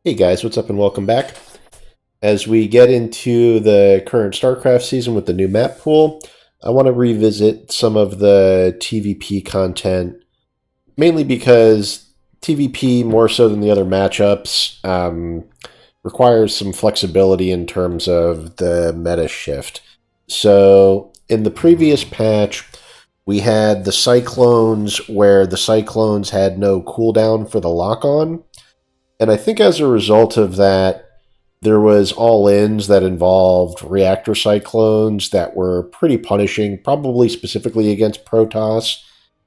Hey guys, what's up and welcome back. As we get into the current StarCraft season with the new map pool, I want to revisit some of the TvP content, mainly because TvP, more so than the other matchups, requires some flexibility in terms of the meta shift. So in the previous patch, we had the Cyclones where the Cyclones had no cooldown for the lock-on. And I think as a result of that, there was all-ins that involved reactor cyclones that were pretty punishing, probably specifically against Protoss,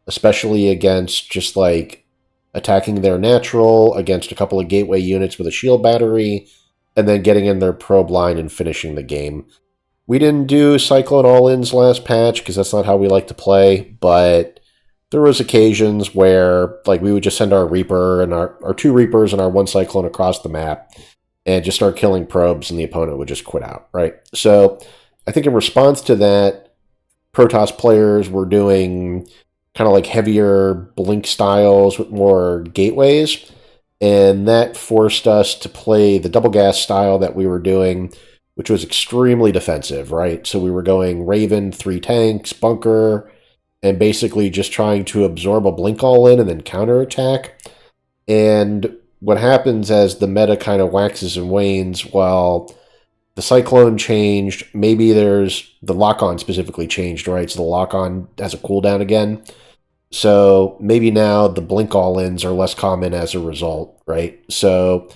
especially against just like attacking their natural, against a couple of gateway units with a shield battery, and then getting in their probe line and finishing the game. We didn't do cyclone all-ins last patch because that's not how we like to play, but there was occasions where like we would just send our Reaper and our two Reapers and our one Cyclone across the map and just start killing probes and the opponent would just quit out, right? So I think in response to that, Protoss players were doing kind of like heavier blink styles with more gateways, and that forced us to play the double gas style that we were doing, which was extremely defensive, right? So we were going Raven, 3 tanks, bunker, and basically just trying to absorb a blink all in and then counterattack. And what happens as the meta kind of waxes and wanes, well, the Cyclone changed, maybe there's the lock-on specifically changed, right? So the lock-on has a cooldown again. So maybe now the blink all-ins are less common as a result, right? So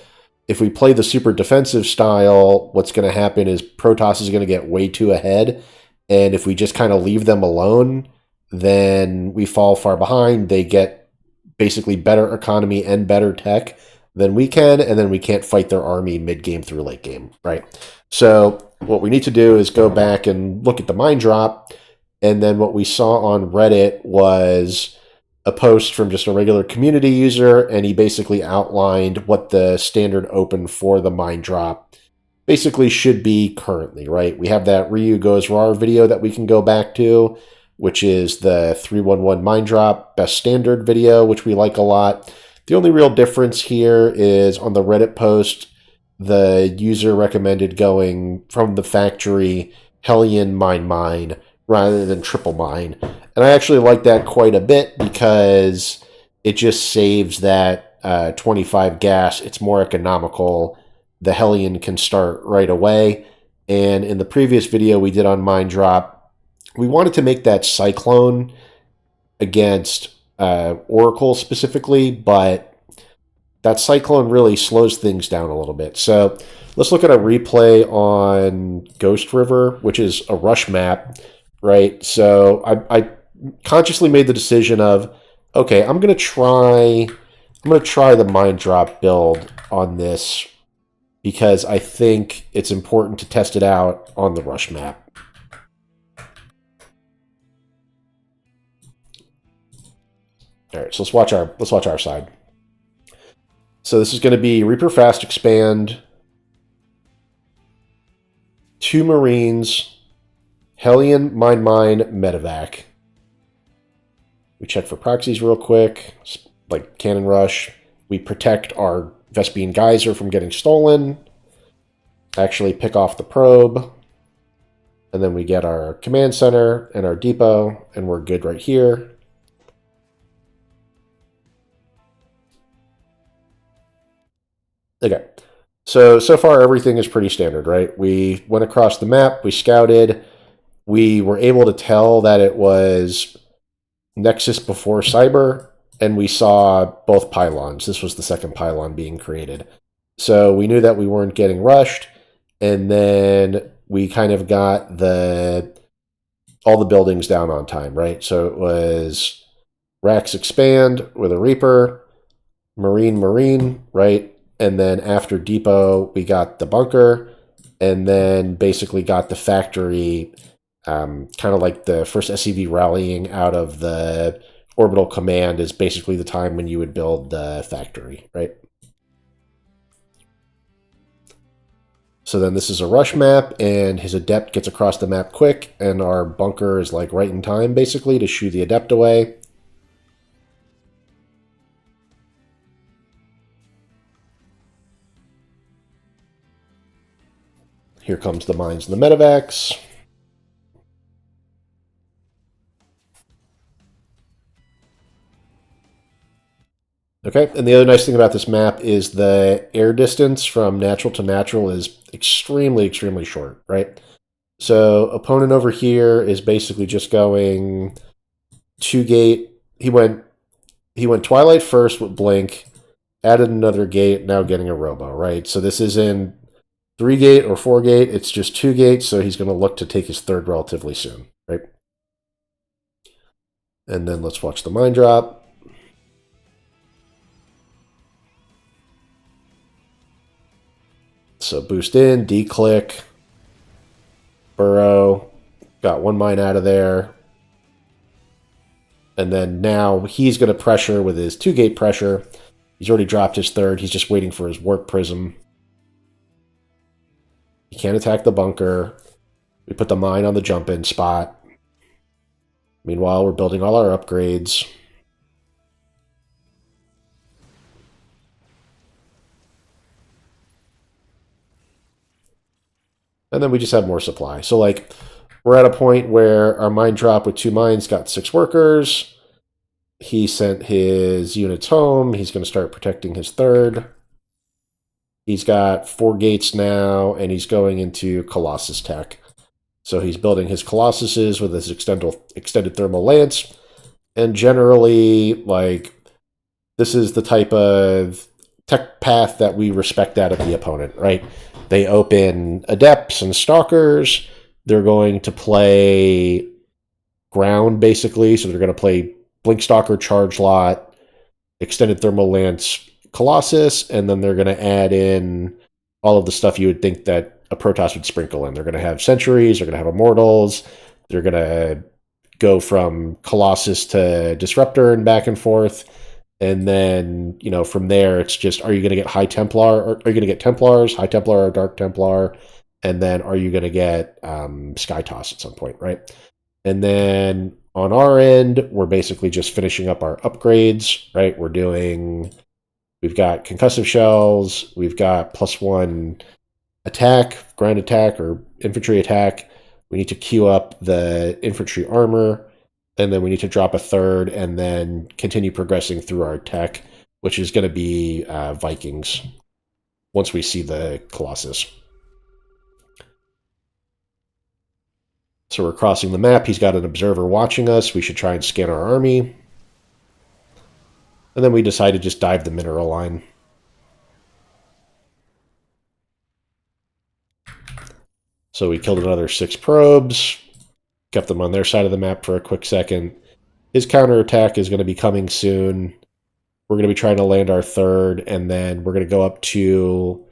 if we play the super defensive style, what's going to happen is Protoss is going to get way too ahead. And if we just kind of leave them alone, then we fall far behind. They get basically better economy and better tech than we can, and then we can't fight their army mid-game through late game, right? So what we need to do is go back and look at the mine drop, and then what we saw on Reddit was a post from just a regular community user, and he basically outlined what the standard open for the mine drop basically should be currently, right? We have that Ryu Goes RAR video that we can go back to, which is the 311 mine drop best standard video, which we like a lot. The only real difference here is on the Reddit post, the user recommended going from the factory Hellion mine rather than triple mine. And I actually like that quite a bit because it just saves that 25 gas. It's more economical. The Hellion can start right away. And in the previous video we did on mine drop, we wanted to make that Cyclone against Oracle specifically, but that Cyclone really slows things down a little bit. So let's look at a replay on Ghost River, which is a rush map, right? So I consciously made the decision of, okay, I'm gonna try the mine drop build on this because I think it's important to test it out on the rush map. All right, so let's watch our side. So this is going to be Reaper Fast Expand, 2 Marines, Hellion, Mine, Medevac. We check for proxies real quick, like Cannon Rush. We protect our Vespene Geyser from getting stolen. Actually pick off the probe. And then we get our command center and our depot, and we're good right here. Okay, so far everything is pretty standard, right? We went across the map, we scouted, we were able to tell that it was Nexus before Cyber, and we saw both pylons. This was the second pylon being created. So we knew that we weren't getting rushed, and then we kind of got all the buildings down on time, right? So it was Rax Expand with a Reaper, Marine, right? And then after Depot, we got the bunker, and then basically got the factory, kind of like the first SCV rallying out of the orbital command is basically the time when you would build the factory, right? So then this is a rush map, and his Adept gets across the map quick, and our bunker is like right in time, basically, to shoo the Adept away. Here comes the mines and the medevacs. Okay, and the other nice thing about this map is the air distance from natural to natural is extremely, extremely short, right? So opponent over here is basically just going 2-gate. He went Twilight first with Blink, added another gate, now getting a Robo, right? So this isn't 3-gate or 4-gate, it's just 2-gate, so he's going to look to take his third relatively soon, right? And then let's watch the mine drop. So boost in, D-click, burrow, got one mine out of there. And then now he's going to pressure with his 2-gate pressure. He's already dropped his third. He's just waiting for his warp prism. He can't attack the bunker. We put the mine on the jump-in spot. Meanwhile, we're building all our upgrades. And then we just have more supply. So, like, we're at a point where our mine drop with 2 mines got 6 workers. He sent his units home. He's going to start protecting his third. He's got 4 gates now, and he's going into Colossus tech. So he's building his Colossuses with his extended thermal lance. And generally, like, this is the type of tech path that we respect out of the opponent, right? They open Adepts and Stalkers. They're going to play ground, basically. So they're going to play Blink Stalker, Charge Lot, Extended Thermal Lance, Colossus, and then they're going to add in all of the stuff you would think that a Protoss would sprinkle in. They're going to have Sentries, they're going to have Immortals, they're going to go from Colossus to Disruptor and back and forth. And then, you know, from there, it's just, are you going to get High Templar, or are you going to get Templars, High Templar or Dark Templar? And then are you going to get Sky Toss at some point, right? And then on our end, we're basically just finishing up our upgrades, right? We've got Concussive Shells, we've got +1 attack, ground attack, or infantry attack. We need to queue up the infantry armor, and then we need to drop a third and then continue progressing through our tech, which is going to be Vikings once we see the Colossus. So we're crossing the map. He's got an observer watching us. We should try and scan our army. And then we decide to just dive the mineral line. So we killed another 6 probes. Kept them on their side of the map for a quick second. His counterattack is going to be coming soon. We're going to be trying to land our third, and then we're going to go up to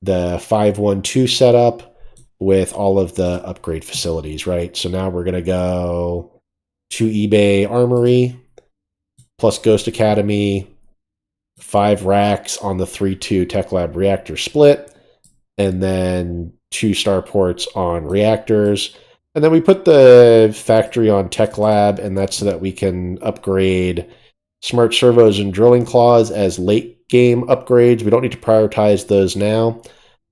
the 5-1-2 setup with all of the upgrade facilities, right? So now we're going to go to eBay Armory, plus Ghost Academy, 5 racks on the 3-2 Tech Lab reactor split, and then 2 starports on reactors. And then we put the factory on Tech Lab, and that's so that we can upgrade Smart Servos and Drilling Claws as late game upgrades. We don't need to prioritize those now.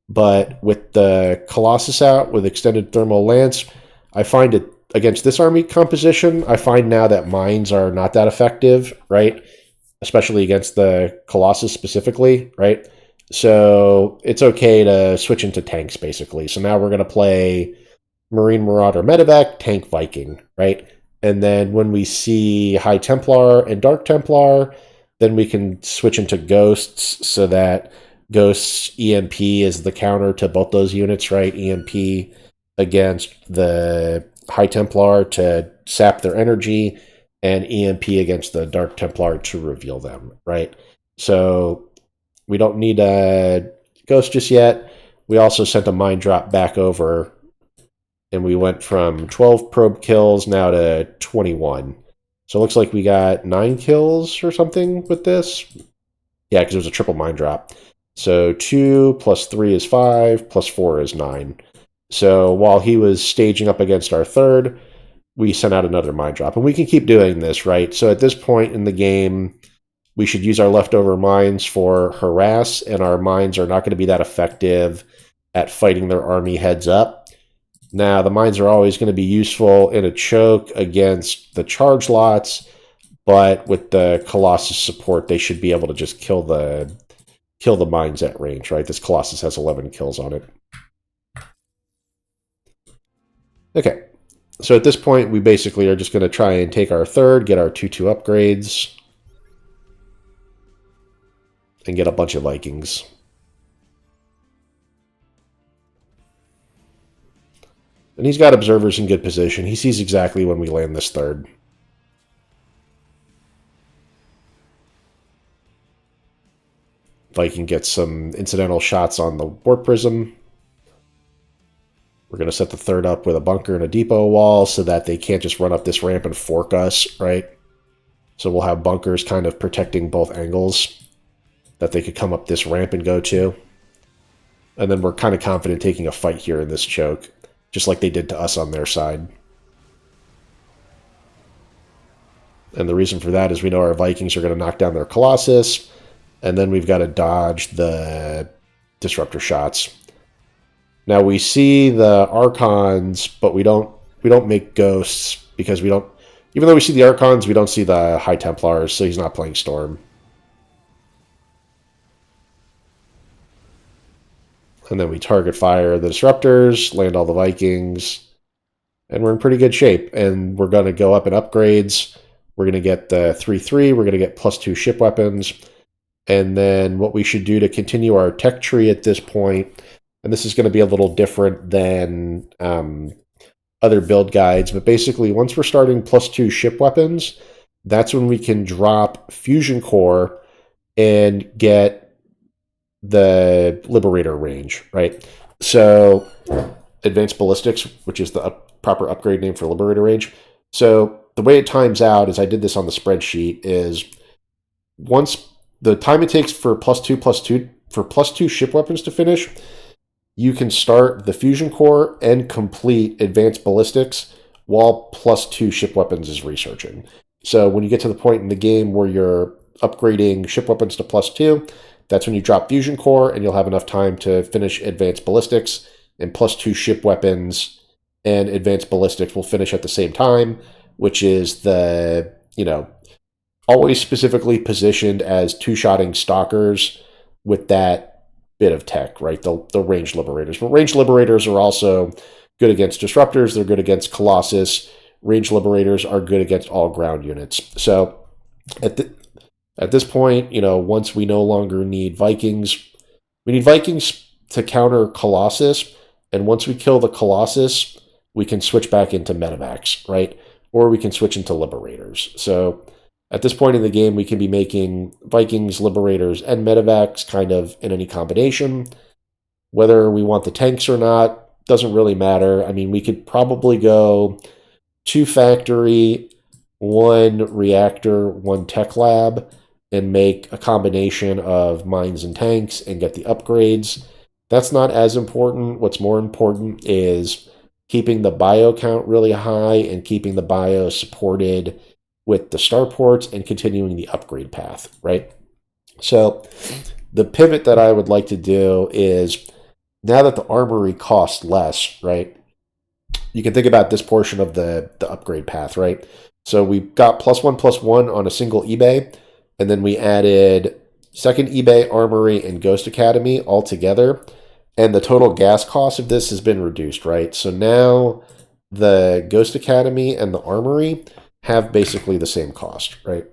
But with the Colossus out, with Extended Thermal Lance, I find it, against this army composition, I find now that mines are not that effective, right? Especially against the Colossus specifically, right? So it's okay to switch into tanks, basically. So now we're going to play Marine Marauder Medevac, Tank Viking, right? And then when we see High Templar and Dark Templar, then we can switch into Ghosts so that Ghost's EMP is the counter to both those units, right? EMP against the High Templar to sap their energy, and EMP against the Dark Templar to reveal them, right? So we don't need a Ghost just yet. We also sent a mine drop back over, and we went from 12 probe kills now to 21. So it looks like we got 9 kills or something with this. Yeah, because it was a triple mine drop. So 2 plus 3 is 5, plus 4 is 9. So while he was staging up against our third, we sent out another mine drop. And we can keep doing this, right? So at this point in the game, we should use our leftover mines for harass, and our mines are not going to be that effective at fighting their army heads up. Now, the mines are always going to be useful in a choke against the charge lots, but with the Colossus support, they should be able to just kill the mines at range, right? This Colossus has 11 kills on it. Okay, so at this point, we basically are just going to try and take our third, get our 2-2 upgrades, and get a bunch of Vikings. And he's got observers in good position. He sees exactly when we land this third. Viking gets some incidental shots on the Warp Prism. We're going to set the third up with a bunker and a depot wall so that they can't just run up this ramp and fork us, right? So we'll have bunkers kind of protecting both angles that they could come up this ramp and go to. And then we're kind of confident taking a fight here in this choke, just like they did to us on their side. And the reason for that is we know our Vikings are going to knock down their Colossus, and then we've got to dodge the disruptor shots. Now we see the Archons, but we don't make ghosts because we don't. Even though we see the Archons, we don't see the High Templars, so he's not playing Storm. And then we target fire the disruptors, land all the Vikings, and we're in pretty good shape. And we're going to go up in upgrades. We're going to get the 3-3. We're going to get +2 ship weapons. And then what we should do to continue our tech tree at this point, and this is going to be a little different than other build guides, but basically once we're starting +2 ship weapons, that's when we can drop Fusion Core and get the Liberator range, right? So Advanced Ballistics, which is the proper upgrade name for Liberator range. So the way it times out, is I did this on the spreadsheet, is once the time it takes for +2 ship weapons to finish, you can start the Fusion Core and complete Advanced Ballistics while +2 ship weapons is researching. So when you get to the point in the game where you're upgrading ship weapons to +2, that's when you drop Fusion Core and you'll have enough time to finish Advanced Ballistics, and +2 ship weapons and Advanced Ballistics will finish at the same time, which is the, always specifically positioned as two-shotting stalkers with that bit of tech, right? The ranged liberators. But ranged liberators are also good against disruptors. They're good against Colossus. Ranged liberators are good against all ground units. So at this point, once we no longer need Vikings, we need Vikings to counter Colossus. And once we kill the Colossus, we can switch back into medevacs, right? Or we can switch into liberators. So at this point in the game, we can be making Vikings, Liberators, and Medevacs kind of in any combination. Whether we want the tanks or not doesn't really matter. I mean, we could probably go 2 factory, 1 reactor, 1 tech lab, and make a combination of mines and tanks and get the upgrades. That's not as important. What's more important is keeping the bio count really high and keeping the bio supported with the starports and continuing the upgrade path, right? So the pivot that I would like to do is, now that the armory costs less, right? You can think about this portion of the upgrade path, right? So we got +1/+1 on a single eBay, and then we added second eBay, armory, and Ghost Academy all together. And the total gas cost of this has been reduced, right? So now the Ghost Academy and the armory have basically the same cost, right?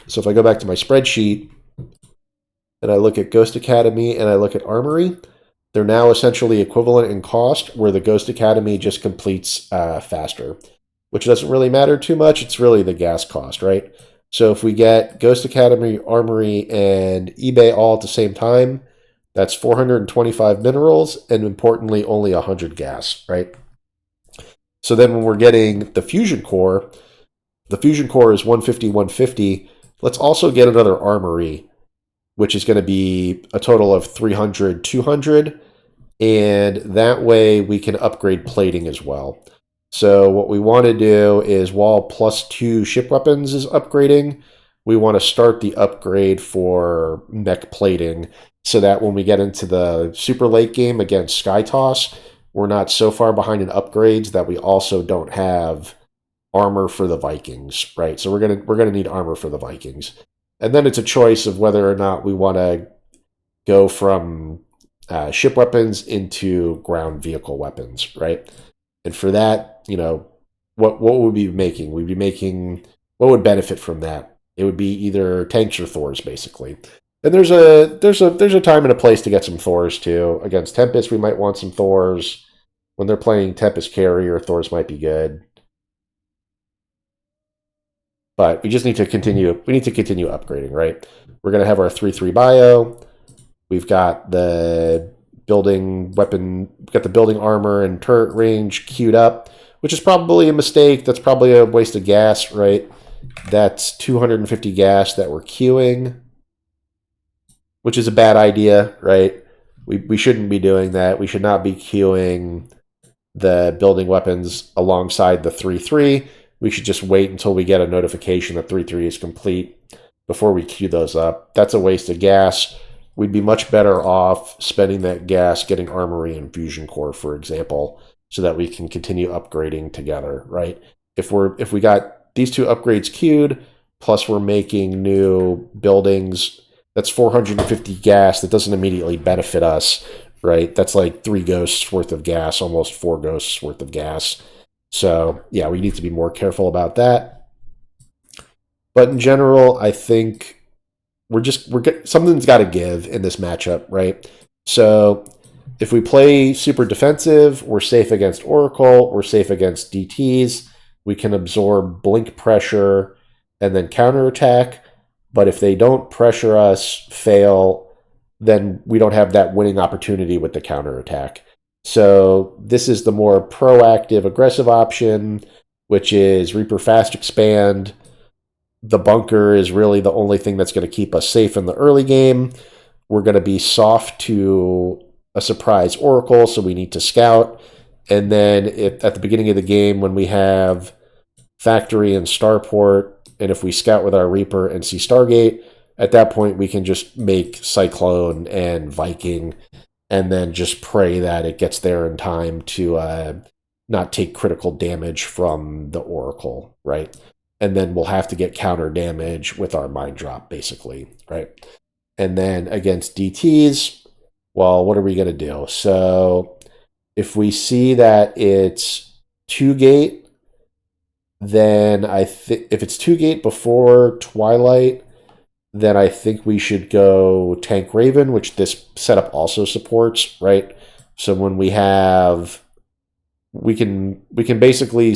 So if I go back to my spreadsheet and I look at Ghost Academy and I look at Armory, they're now essentially equivalent in cost, where the Ghost Academy just completes faster, which doesn't really matter too much. It's really the gas cost, right? So if we get Ghost Academy, Armory, and eBay all at the same time, that's 425 minerals and, importantly, only 100 gas, right? So then when we're getting the Fusion Core is 150, 150. Let's also get another Armory, which is going to be a total of 300, 200. And that way we can upgrade plating as well. So what we want to do is, while +2 ship weapons is upgrading, we want to start the upgrade for mech plating so that when we get into the super late game against Skytoss, we're not so far behind in upgrades that we also don't have armor for the Vikings, right? So we're gonna need armor for the Vikings, and then it's a choice of whether or not we want to go from ship weapons into ground vehicle weapons, right? And for that, what would we be making? We'd be making what would benefit from that? It would be either tanks or Thors, basically. And there's a time and a place to get some Thors too. Against Tempest, we might want some Thors. When they're playing Tempest carrier, Thors might be good. But we just need to continue. We need to continue upgrading, right? We're gonna have our 3/3 bio. We've got the building weapon, we've got the building armor and turret range queued up, which is probably a mistake. That's probably a waste of gas, right? That's 250 gas that we're queuing, which is a bad idea, right? We shouldn't be doing that. We should not be queuing the building weapons alongside the 3/3. We should just wait until we get a notification that 3/3 is complete before we queue those up. That's a waste of gas. We'd be much better off spending that gas getting Armory and Fusion Core, for example, so that we can continue upgrading together, right? If we got these two upgrades queued, plus we're making new buildings, that's 450 gas. That doesn't immediately benefit us, right? That's like 3 ghosts worth of gas, almost 4 ghosts worth of gas. So yeah, we need to be more careful about that. But in general, I think something's got to give in this matchup, right? So if we play super defensive, we're safe against Oracle, we're safe against DTs, we can absorb blink pressure and then counterattack. But if they don't pressure us, fail, then we don't have that winning opportunity with the counterattack. So this is the more proactive, aggressive option, which is Reaper Fast Expand. The bunker is really the only thing that's going to keep us safe in the early game. We're going to be soft to a surprise Oracle, so we need to scout. And then at the beginning of the game, when we have Factory and Starport, and if we scout with our Reaper and see Stargate, at that point we can just make Cyclone and Viking, and then just pray that it gets there in time to not take critical damage from the Oracle, right? And then we'll have to get counter damage with our Mind Drop, basically, right? And then against DTs, well, what are we going to do? So if we see that it's 2-gate, then if it's 2-gate before Twilight, then I think we should go Tank Raven, which this setup also supports, right? So when we have, we can basically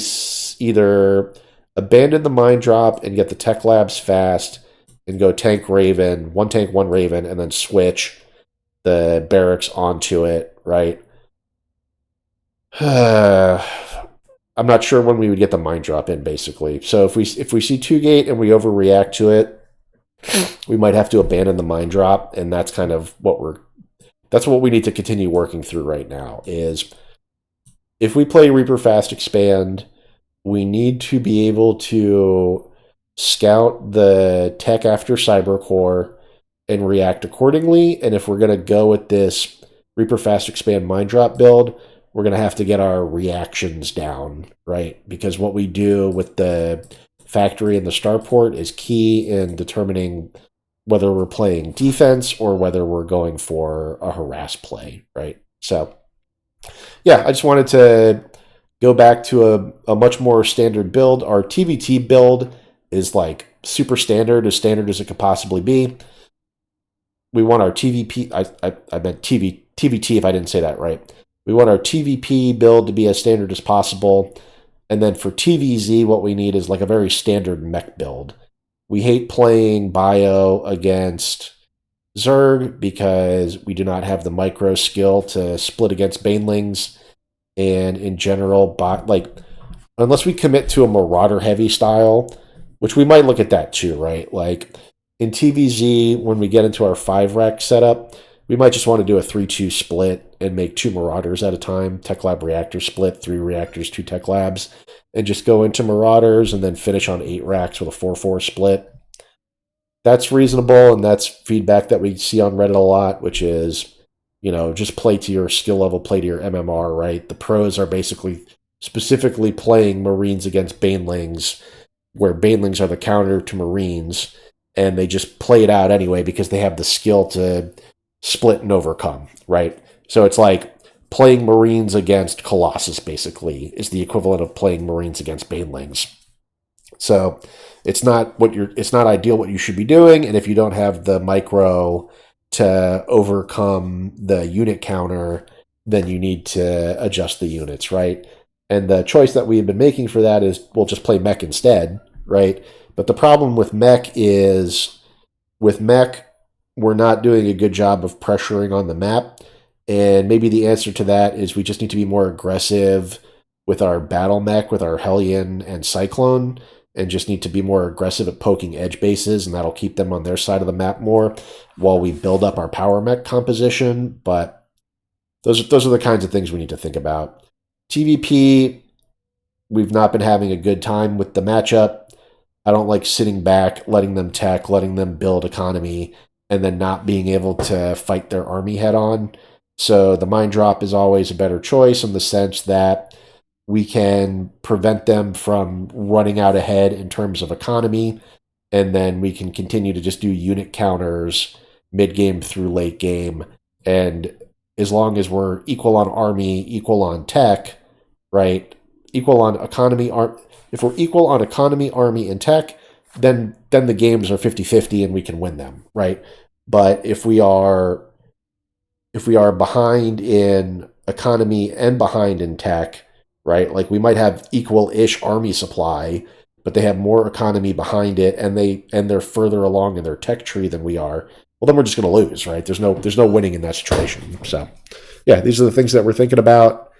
either abandon the Mind Drop and get the Tech Labs fast and go Tank Raven, 1 tank, 1 Raven, and then switch the barracks onto it, right? I'm not sure when we would get the Mind Drop in, basically. So if we see 2-gate and we overreact to it, we might have to abandon the Mind Drop, and that's kind of that's what we need to continue working through right now, is if we play Reaper Fast Expand, we need to be able to scout the tech after Cybercore and react accordingly. And if we're going to go with this Reaper Fast Expand Mind Drop build, we're going to have to get our reactions down, right? Because what we do with the Factory and the Starport is key in determining whether we're playing defense or whether we're going for a harass play, right? So, yeah, I just wanted to go back to a much more standard build. Our TvT build is like super standard as it could possibly be. We want our TvP, I meant TvT if I didn't say that right. We want our TvP build to be as standard as possible. And then for TvZ, what we need is like a very standard mech build. We hate playing bio against Zerg because we do not have the micro skill to split against Banelings. And in general, unless we commit to a Marauder heavy style, which we might look at that too, right? Like in TvZ, when we get into our 5-rack setup, we might just want to do a 3-2 split and make 2 Marauders at a time. Tech Lab Reactor split, 3 Reactors, 2 Tech Labs, and just go into Marauders and then finish on 8 racks with a 4-4 split. that's reasonable, and that's feedback that we see on Reddit a lot, which is, just play to your skill level, play to your MMR, right? The pros are basically specifically playing Marines against Banelings, where Banelings are the counter to Marines, and they just play it out anyway because they have the skill to split and overcome, right? So it's like playing Marines against Colossus, basically, is the equivalent of playing Marines against Banelings. So it's not ideal what you should be doing, and if you don't have the micro to overcome the unit counter, then you need to adjust the units, right? And the choice that we've been making for that is we'll just play mech instead, right? But the problem with mech is with mech, we're not doing a good job of pressuring on the map. And maybe the answer to that is we just need to be more aggressive with our battle mech, with our Hellion and Cyclone, and just need to be more aggressive at poking edge bases, and that'll keep them on their side of the map more while we build up our power mech composition. But those are the kinds of things we need to think about. TvP, we've not been having a good time with the matchup. I don't like sitting back, letting them tech, letting them build economy, and then not being able to fight their army head on. So the mine drop is always a better choice in the sense that we can prevent them from running out ahead in terms of economy, and then we can continue to just do unit counters mid-game through late game. And as long as we're equal on army, equal on tech, right? Equal on economy, if we're equal on economy, army, and tech, then the games are 50-50 and we can win them, right? But if we are behind in economy and behind in tech, right? Like we might have equal-ish army supply, but they have more economy behind it, and they're further along in their tech tree than we are. Well, then we're just going to lose, right? There's no winning in that situation. So, yeah, these are the things that we're thinking about.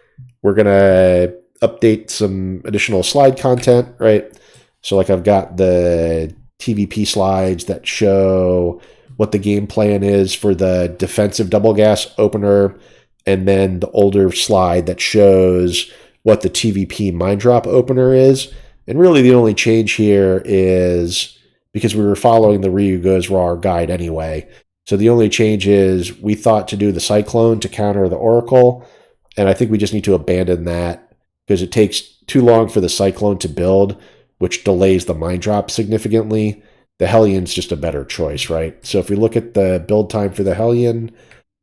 We're going to update some additional slide content, right? So, like, I've got the TvP slides that show what the game plan is for the defensive double gas opener, and then the older slide that shows what the TvP mine drop opener is. And really the only change here is because we were following the Ryu Goes Raw guide anyway. So the only change is we thought to do the Cyclone to counter the Oracle, and I think we just need to abandon that because it takes too long for the Cyclone to build, which delays the mine drop significantly. The Hellion's just a better choice, right? So if we look at the build time for the Hellion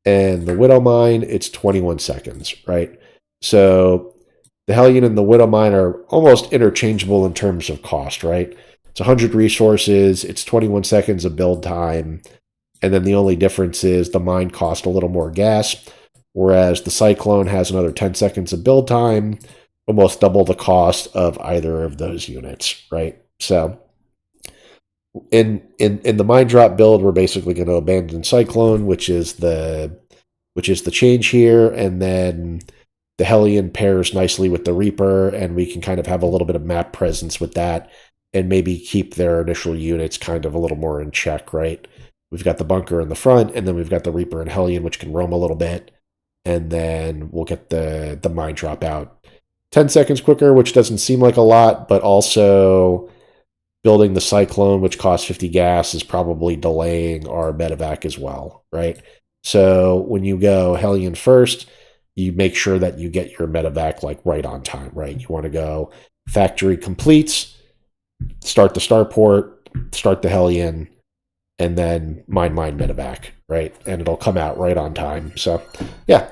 and the Widow Mine, it's 21 seconds, right? So the Hellion and the Widow Mine are almost interchangeable in terms of cost, right? It's 100 resources, it's 21 seconds of build time, and then the only difference is the mine cost a little more gas, whereas the Cyclone has another 10 seconds of build time, almost double the cost of either of those units, right? So in the mine drop build, we're basically going to abandon Cyclone, which is the change here, and then the Hellion pairs nicely with the Reaper, and we can kind of have a little bit of map presence with that, and maybe keep their initial units kind of a little more in check, right? We've got the bunker in the front, and then we've got the Reaper and Hellion, which can roam a little bit, and then we'll get the mine drop out 10 seconds quicker, which doesn't seem like a lot, but also building the Cyclone, which costs 50 gas, is probably delaying our medevac as well, right? So when you go Hellion first, you make sure that you get your medevac like right on time, right? You want to go factory completes, start the starport, start the Hellion, and then mine medevac, right? And it'll come out right on time. So, yeah.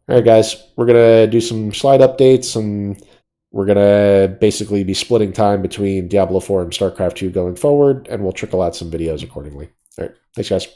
All right, guys, we're going to do some slide updates, and we're going to basically be splitting time between Diablo 4 and StarCraft 2 going forward, and we'll trickle out some videos accordingly. All right, thanks, guys.